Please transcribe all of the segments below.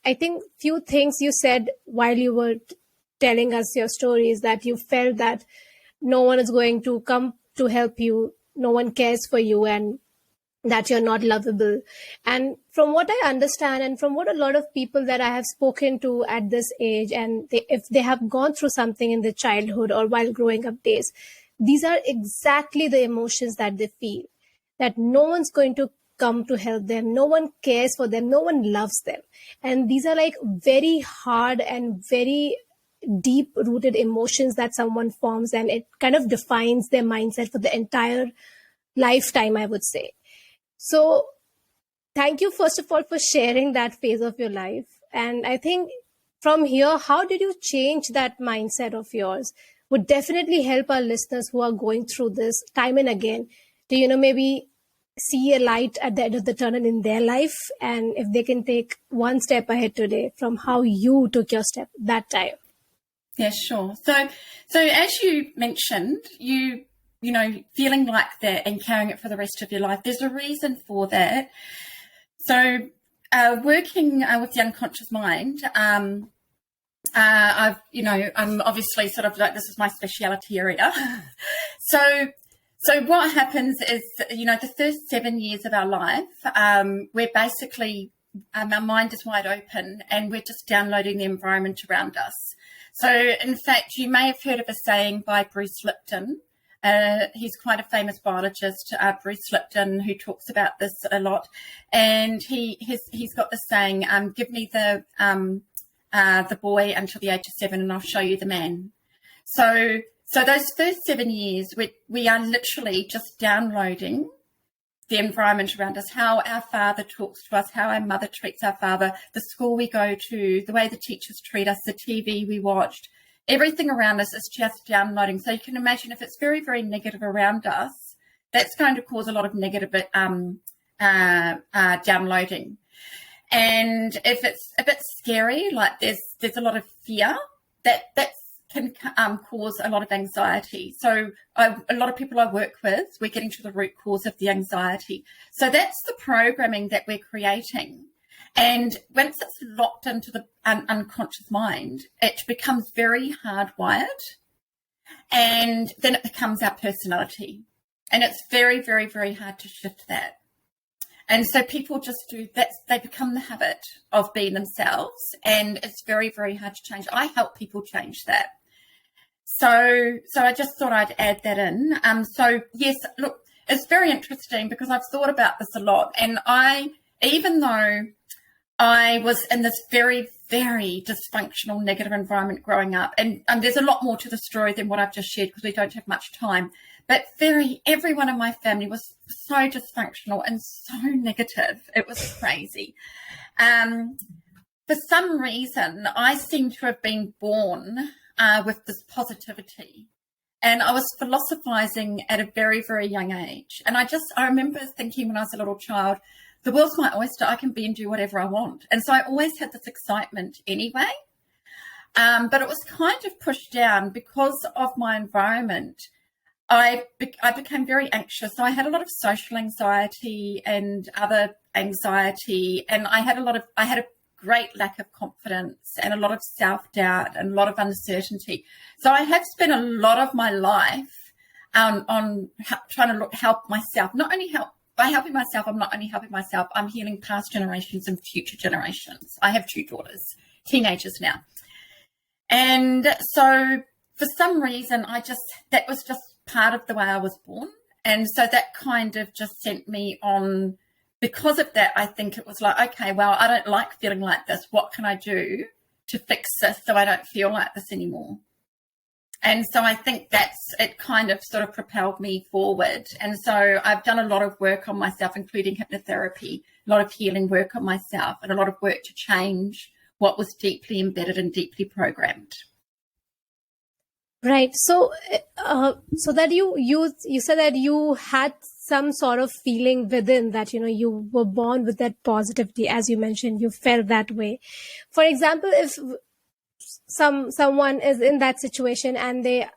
I think few things you said while you were telling us your stories, that you felt that no one is going to come to help you, no one cares for you, and that you're not lovable. And from what I understand, and from what a lot of people that I have spoken to at this age, and if they have gone through something in their childhood or while growing up days, these are exactly the emotions that they feel, that no one's going to come to help them, no one cares for them, no one loves them. And these are like very hard and very deep rooted emotions that someone forms, and it kind of defines their mindset for the entire lifetime, I would say. So thank you, first of all, for sharing that phase of your life. And I think from here, how did you change that mindset of yours? Would definitely help our listeners who are going through this time and again to, maybe see a light at the end of the tunnel in their life. And if they can take one step ahead today from how you took your step that time. Yeah, sure. So as you mentioned, you feeling like that and carrying it for the rest of your life, there's a reason for that. So working with the unconscious mind, I'm obviously sort of like, this is my speciality area. So what happens is, the first 7 years of our life, we're basically, our mind is wide open and we're just downloading the environment around us. So in fact, you may have heard of a saying by Bruce Lipton. He's quite a famous biologist, Bruce Lipton, who talks about this a lot. And he's got the saying, give me the boy until the age of 7 and I'll show you the man. So those first 7 years, we are literally just downloading the environment around us, how our father talks to us, how our mother treats our father, the school we go to, the way the teachers treat us, the TV we watched. Everything around us is just downloading. So you can imagine if it's very, very negative around us, that's going to cause a lot of negative downloading. And if it's a bit scary, like there's a lot of fear, that can cause a lot of anxiety. So a lot of people I work with, we're getting to the root cause of the anxiety. So that's the programming that we're creating. And once it's locked into the unconscious mind, it becomes very hardwired, and then it becomes our personality. And it's very, very, very hard to shift that. And so people just do that. They become the habit of being themselves, and it's very, very hard to change. I help people change that. So I just thought I'd add that in. So yes, look, it's very interesting because I've thought about this a lot. And even though I was in this very, very dysfunctional, negative environment growing up, and there's a lot more to the story than what I've just shared because we don't have much time, but everyone in my family was so dysfunctional and so negative. It was crazy. For some reason, I seem to have been born with this positivity. And I was philosophizing at a very, very young age. And I remember thinking when I was a little child, the world's my oyster, I can be and do whatever I want. And so I always had this excitement anyway. But it was kind of pushed down because of my environment. I became very anxious. So I had a lot of social anxiety and other anxiety. And I had a great lack of confidence and a lot of self-doubt and a lot of uncertainty. So I have spent a lot of my life on trying to help myself, by helping myself, I'm not only helping myself, I'm healing past generations and future generations. I have 2 daughters, teenagers now. And so for some reason, that was just part of the way I was born. And so that kind of just sent me on. Because of that, I think it was like, okay, well, I don't like feeling like this. What can I do to fix this so I don't feel like this anymore? And so I think it kind of sort of propelled me forward. And so I've done a lot of work on myself, including hypnotherapy, a lot of healing work on myself, and a lot of work to change what was deeply embedded and deeply programmed. Right. So that you said that you had some sort of feeling within that, you were born with that positivity, as you mentioned, you felt that way. For example, if someone is in that situation and they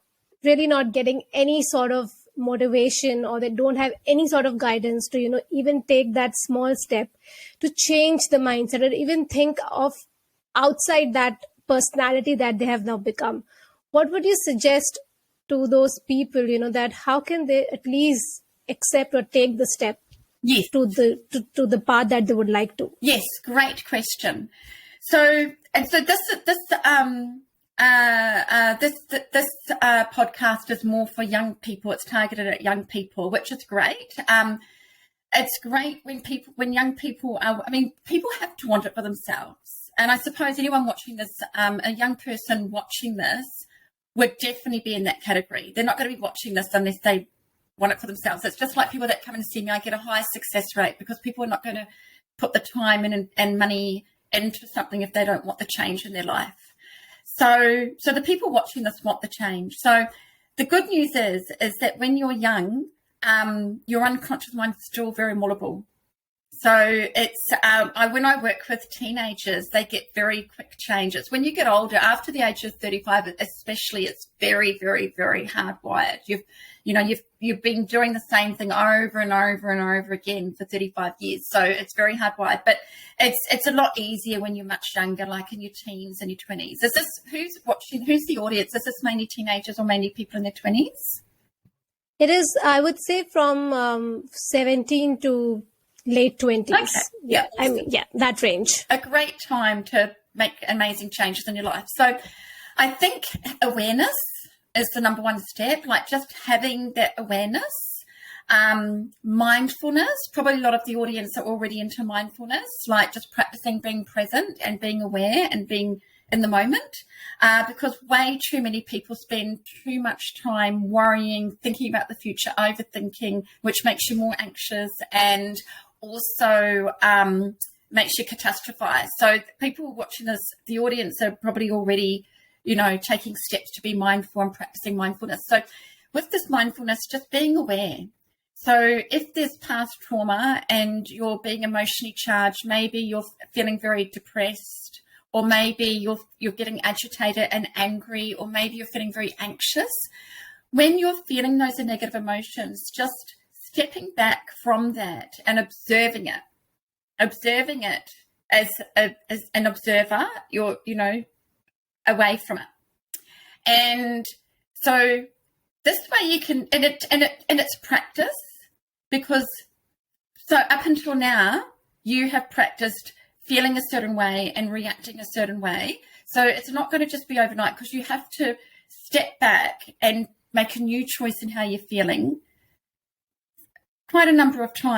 really not getting any sort of motivation, or they don't have any sort of guidance to, even take that small step to change the mindset, or even think of outside that personality that they have now become, what would you suggest to those people, that how can they at least accept or take the step Yes. to the path that they would like to? Yes, great question. So this podcast is more for young people. It's targeted at young people, which is great. It's great when young people are, people have to want it for themselves. And I suppose anyone watching this, a young person watching this would definitely be in that category. They're not going to be watching this unless they want it for themselves. It's just like people that come and see me. I get a high success rate because people are not going to put the time and money into something if they don't want the change in their life. So the people watching this want the change. So the good news is that when you're young, your unconscious mind is still very malleable. So it's when I work with teenagers, they get very quick changes. When you get older, after the age of 35, especially, it's very, very, very hardwired. You've been doing the same thing over and over and over again for 35 years. So it's very hardwired. But it's a lot easier when you're much younger, like in your teens and your 20s. Who's watching? Who's the audience? Is this mainly teenagers or mainly people in their 20s? It is, I would say, from 17 to late 20s. Okay. Yeah. That range. A great time to make amazing changes in your life. So I think awareness is the number one step, like just having that awareness. Mindfulness, probably a lot of the audience are already into mindfulness, like just practicing being present and being aware and being in the moment, because way too many people spend too much time worrying, thinking about the future, overthinking, which makes you more anxious and also makes you catastrophize. So people watching this, the audience are probably already, taking steps to be mindful and practicing mindfulness. So with this mindfulness, just being aware. So if there's past trauma and you're being emotionally charged, maybe you're feeling very depressed, or maybe you're getting agitated and angry, or maybe you're feeling very anxious. When you're feeling those negative emotions, just stepping back from that and observing it as an observer, you're, away from it. And so this way you can, and it's practice, because so up until now, you have practiced feeling a certain way and reacting a certain way. So it's not going to just be overnight, because you have to step back and make a new choice in how you're feeling quite a number of times.